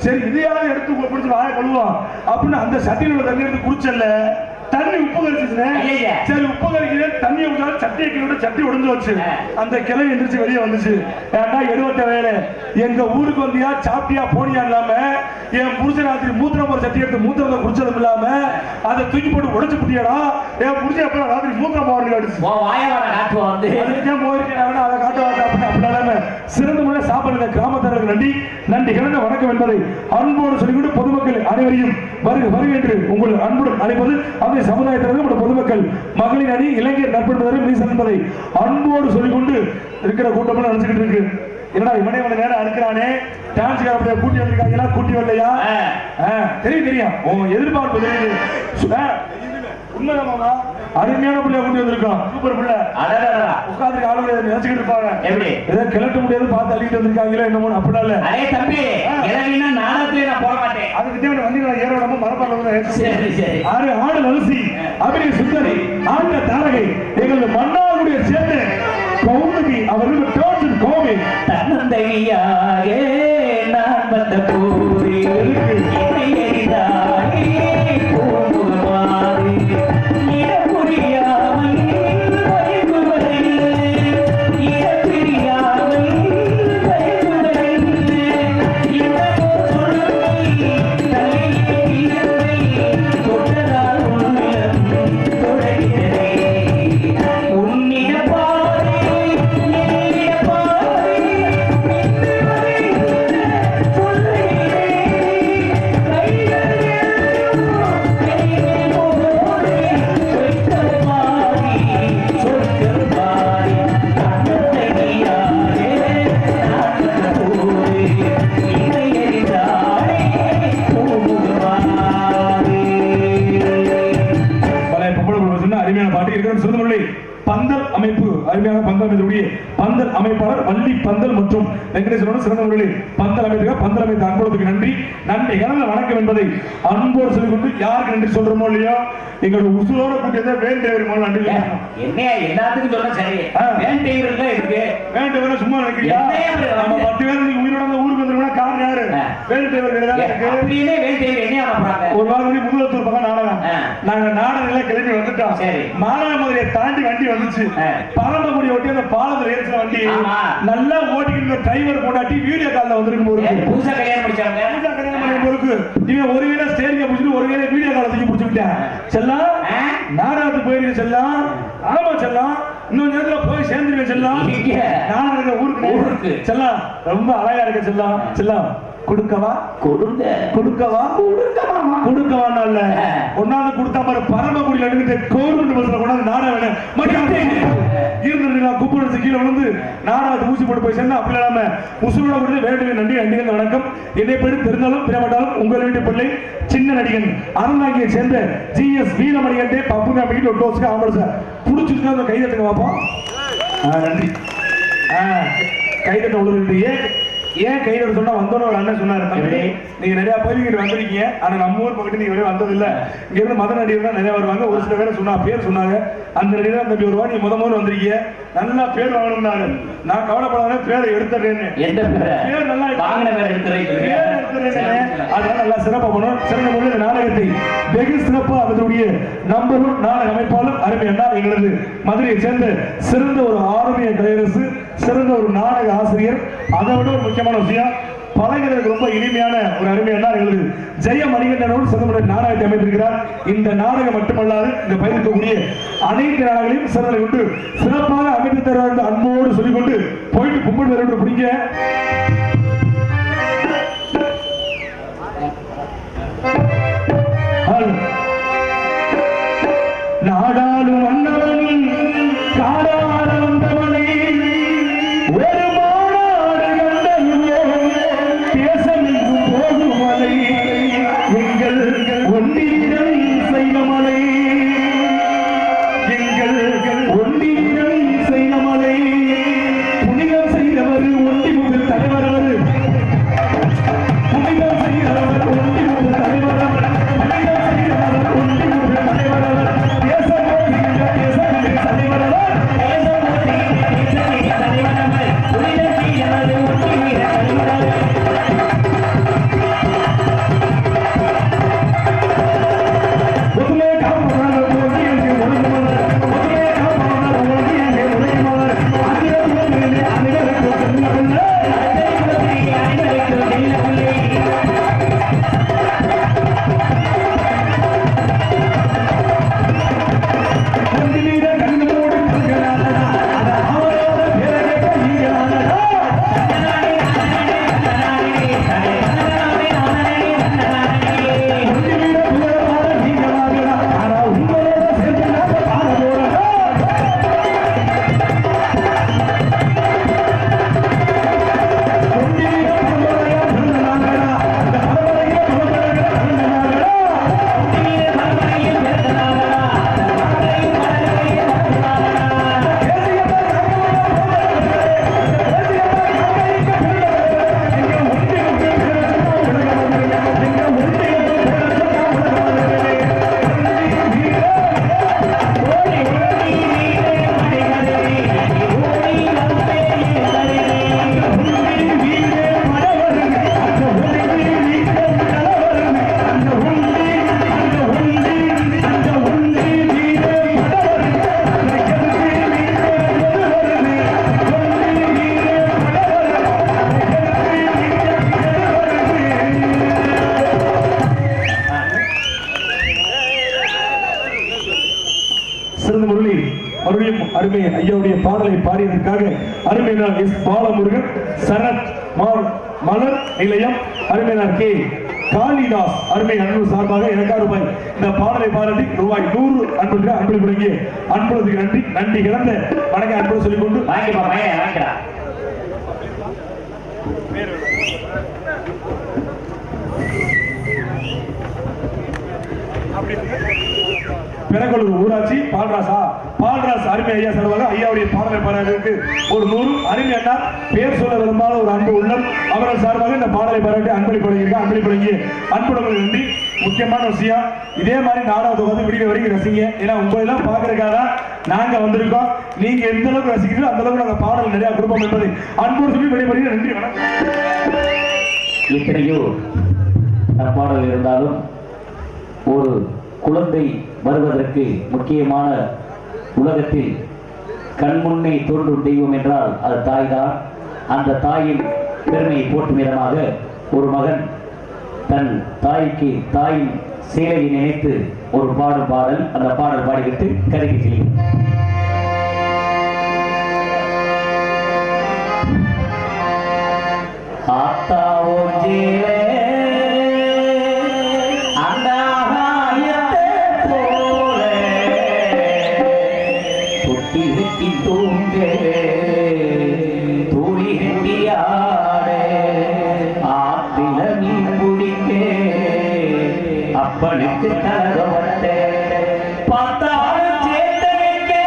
சரி இதையாவது எடுத்து பிடிச்சி வாய கழுவோம் அப்படின்னு அந்த சட்டியில உள்ள தண்ணி எடுத்து குடிச்சல, தண்ணி உப்பு கரிச்சுச்சு. சரி உப்பு கரிக்கிற தண்ணியை விட்டாலும் சட்டியை கிட்ட சட்டி உடஞ்சு வச்சு அந்த கிளவி எந்திரிச்சு வெளியே வந்துச்சு. ஏன்னா 70 வேலை எங்க ஊருக்கு வந்தியா சாப்பிட்டியா போனியா இல்லாம என் புருஷ ராத்திரி மூத்திரம் போற சட்டி எடுத்து மூத்திரத்தை குடிச்சதும் இல்லாம அதை தூக்கி போட்டு உடைச்சு புட்டியாடா. என் புருஷ எப்ப ராத்திரி மூத்திரம் போறது அடிச்சு அதை காட்டுவாங்க அப்படின்னு அப்படின்னால சிறந்த முறை சாப்பிடுற கிராமத்தாருக்கு நன்றி நன்றி கிழந்த வணக்கம் என்பதை அன்போடு சொல்லிக்கொண்டு பொதுமக்கள் அனைவரையும் வருக வருக என்று உங்கள் அன்புடன் அழைப்பது அந்த சமுதாயத்திற்கு பொதுமக்கள் மகளிர் அணி இளைஞர் நற்பண்பு மீசன் என்பதை அன்போடு சொல்லிக்கொண்டு இருக்கிற கூட்டம் நினைச்சுக்கிட்டு இருக்கு. என்னடா இவனே இவனை நேரம் அறுக்கிறானே, டான்ஸ் காரப்படைய கூட்டி வந்திருக்காங்களா கூட்டி வரலையா? தெரியும் தெரியும், உங்க எதிர்பார்ப்பு தெரியுது. உண்மைதான் அருமையான பிள்ளைய கொண்டு வந்திருக்கோம். சூப்பர் பிள்ளை. உட்கார்ந்து ஆளுங்க நினைச்சுக்கிட்டு இருப்பாங்க. எப்படி ஏதோ கிளட்ட முடியாது பார்த்து அள்ளிட்டு வந்திருக்காங்களோ என்னமோ அப்படிலாம் இல்ல.
அதே தம்பி இளவீனா நாடகத்திலே நான் போட மாட்டேன்.
அதுக்கு தேவை வண்டிகளை ஏறோடாம மரப்பால ஆறு ஆடு வலசி அபிநய சுந்தரி ஆண்ட தாரகை எங்களது மன்னாருடைய சேர்ந்து கௌமுதி அவர்களுக்கு டோட்டல் கோவை
தன்னந்தையாக நான் வந்த போரே என்னை எரிதாகே பூமுகமாறி இடப்புரியாமல் பயங்குவதில்லை இடப்பிரியாமல் பயங்குவதில்லை இடமோ சொல்லி தலையை தொட்டதால் உள்ளம் தொடர்கிறதே உன்னிட பாரே என்னிட பாரே
பந்தல் அமைப்பு அருமையாக பந்தல் அமைப்புடைய பந்தல் அமைப்பாளர் வள்ளி பந்தல் மற்றும் வெங்கடேஸ்வரன் சிறந்தவர்களே பந்தல் அமைப்புக பந்தல் அமைத்த அன்போடுக்கு நன்றி நன்றி கலந்த வணக்கம் என்பதை அன்போடு சொல்லிக் கொண்டு யாருக்கு நன்றி சொல்றோமோ இல்லையோ எங்களோட உசுரோட கூட்டியதை வேண்டேவர் மூலம் நன்றி.
என்ன எல்லாத்துக்கும் சொல்ல சரி வேண்டேவர் தான் இருக்கு.
வேண்டேவர் சும்மா நினைக்கிறீங்க நம்ம 10 பேர் உயிரோட அந்த ஊருக்கு வந்துருக்கோம்னா காரணம் யாரு? வேண்டேவர் தான் இருக்கு.
அப்படியே வேண்டேவர் என்ன ஆகறாங்க?
ஒரு வாரம் முன்னாடி முதலத்தூர் பக்கம் நாடகம் நாங்க நாடகத்துல கிளம்பி வந்துட்டோம். சரி மாநகர மதுரையை தாண்டி வண்டி வந்துச்சு. பரமக்குடி ஓட்டி அந்த பாலத்துல ஏறிச்ச வண்டி நல்லா ஓட்டிக்கிட்டு டிரைவர் போட்டாட்டி வீடியோ கால்ல வந்திருக்கும் போது
புதுசா கல்யாணம் முடிச்சாங்க.
புதுசா கல்யாணம் பண்ணி போருக்கு இவன் ஒரு வேளை ஸ்டேரிங்க பிடிச்சிட்டு ஒரு வேளை வீடியோ கால்ல தூக்கி பிடிச்சுக்கிட்டேன். செல்லம் நாடகத்துக்கு போயிருக்க செல்லம். ஆமா செல்லம் இன்னொரு நேரத்துல போய் சேர்ந்துருக்க செல்லம். நான் இருக்க ஊருக்கு செல்லம் ரொம்ப அழகா இருக்க செல்லம். செல்லம் கொடுக்கவா
கொடுங்க
கொடுக்கவா கொடுக்கவா கொடுக்கவா இல்ல ஒன்னாவது கொடுத்தா பாரு பரமக்குடியில எடுத்துட்டு கவர்மெண்ட் பஸ்ல கொண்டாந்து நாடகம் இருந்து குப்பிடுச்சு கீழே விழுந்து நாடகத்தை ஊசி போட்டு போய் சேர்ந்தா அப்படி இல்லாம உசுரோட கொடுத்து வேண்டிய நன்றி நன்றிகள் வணக்கம். என்னை படி தெரிந்தாலும் பிறப்பட்டாலும் உங்கள் வீட்டு பிள்ளை சின்ன நடிகன் அருணாகியை சேர்ந்த GS வீரமணிகன் பப்புங்க வீட்டு ஒரு டோஸ்க்கு ஆம்பளை சார் புடிச்சிருக்கா அந்த கைதட்டுங்க பாப்போம். நன்றி கைதட்ட உள்ள ஏன் கையில் சொன்னா வந்தோன்னு ஒரு அண்ணன் சொன்னாரு நீங்க நிறைய பேர் வந்திருக்கீங்க ஆனா நம்ம ஊர் பக்கத்து நீங்க வந்தது இல்ல இங்க இருந்து மத நடிகர் தான் நிறைய வருவாங்க. ஒரு சில பேரை சொன்னா பேர் சொன்னாங்க அந்த நடிகர் தம்பி வருவா நீ முதல் வந்திருக்கீங்க நல்லா பேர் வாங்கணும்னாரு. நான் கவலைப்படாத பேரை எடுத்துறேன்னு பேர் நல்லா அதனால நல்லா சிறப்பா போனோம். சிறந்த முறையில் நாடகத்தை வெகு சிறப்பா அதனுடைய நம்பர் 1 நாடக அமைப்பாளர் அருமை அண்ணா எங்களது மதுரையை சேர்ந்த சிறந்த ஒரு ஆர்மிய கலையரசு சிறந்த ஒரு நாடக ஆசிரியர். அதை விட ஒரு முக்கியமான விஷயம் பழகிறதுக்கு ரொம்ப இனிமையான ஒரு அருமையான எங்களது ஜெய மணிகண்டனோடு சிறந்த நாடகத்தை அமைத்திருக்கிறார். இந்த நாடகம் மட்டுமல்லாது இந்த பயிர்க்கக்கூடிய அனைத்து நாடகங்களையும் சிறந்த கொண்டு சிறப்பாக அமைத்து தர வேண்டும் அன்போடு சொல்லிக்கொண்டு போயிட்டு கும்பிட்டு வர பிடிங்க. நாடாளும் அண்ணனும் காடாளும் தமிழே ஒரு மாநாடு கண்டறிவோம் தேசமெங்கும் போகும் மலை எங்கள் ஒன்றியம் செய்த மலை எங்கள் ஒன்றியம் செய்த மலை புனிதம் செய்தவர் ஒன்றி முதல் தலைவர் அவர் புனிதம் செய்தவர் ஒன்றி முதல் தலைவர் அவர் புனிதம் செய்தவர் ஒன்றி முதல் தலைவர் அவர் தேசம் தலைவர் அவர் ஐயாவுடைய பாடலை பாடியதற்காக அருமையினார் எஸ் பாலமுருகன், சரத் மலர் நிலையம், அருமையினார் கே காளிதாஸ் அருமை அன்பு சார்பாக எனக்காக ரூபாய் இந்த பாடலை பாராட்டி ரூபாய் 100 அன்புக்கு அன்பு வழங்கிய அன்புக்கு நன்றி. நன்றி கிடந்த வணக்கம் அன்பு சொல்லிக் கொண்டு பெரங்கலூர் ஊராட்சி பால்ராஸ் அருமை ஐயா சார்பாக ஐயாவுடைய பாடலை பாராட்டுக்கு ஒரு 100. அருமை அண்ணா பேர் சொல்ல விரும்பாத ஒரு அன்பு உள்ளம் அவர்கள் சார்பாக இந்த பாடலை பாராட்டி அன்பளிப்படங்கிய அன்புடன் நன்றி. முக்கியமான விஷயம், இதே மாதிரி 4வது வந்து வீடியோ வரைக்கும் ரசிங்க. ஏன்னா உங்களெல்லாம் பார்க்கறதுக்காக நாங்க வந்திருக்கோம். நீங்க எந்த அளவுக்கு ரசிக்கிறீங்களோ அந்த அளவுக்கு நாங்க பாடல் நிறைய கொடுப்போம் என்பதை அன்போடு சொல்லி விடைபெறுகிறேன். நன்றி, வணக்கம்.
எத்தனையோ பாடல் இருந்தாலும் ஒரு குழந்தை வருவதற்கு முக்கியமான உலகத்தில் கண்முன்னே தோன்றும் தெய்வம் என்றால் அது தாய்தான். அந்த தாயின் பெருமையை போற்றும் விதமாக ஒரு மகன் தன் தாயின் சேலையை நினைத்து ஒரு பாடல் அந்த பாடல் பாடிவிட்டு கருகி செய்யும். ஆத்தாவோ ஜீவே அப்பனுக்கு தரவட்டே பார்த்தால் சேத்தனைக்கே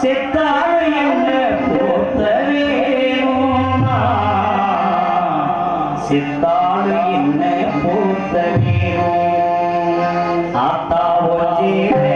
செத்தால் என்ன போத்தவே செத்தால் என்ன போத்தவே ஆத்தாவோ ஜீவே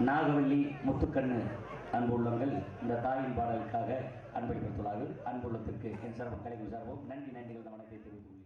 நாகவல்லி முத்துக்கண்ணு அன்புள்ளங்கள் இந்த தாயின் பாடலுக்காக அன்பளிப்படுத்துள்ளார்கள். அன்புள்ளத்திற்கு என் சார்பும் கலைஞர் சார்பும் நன்றி நன்றிகள் வணக்கத்தை தெரிவித்துள்ளேன்.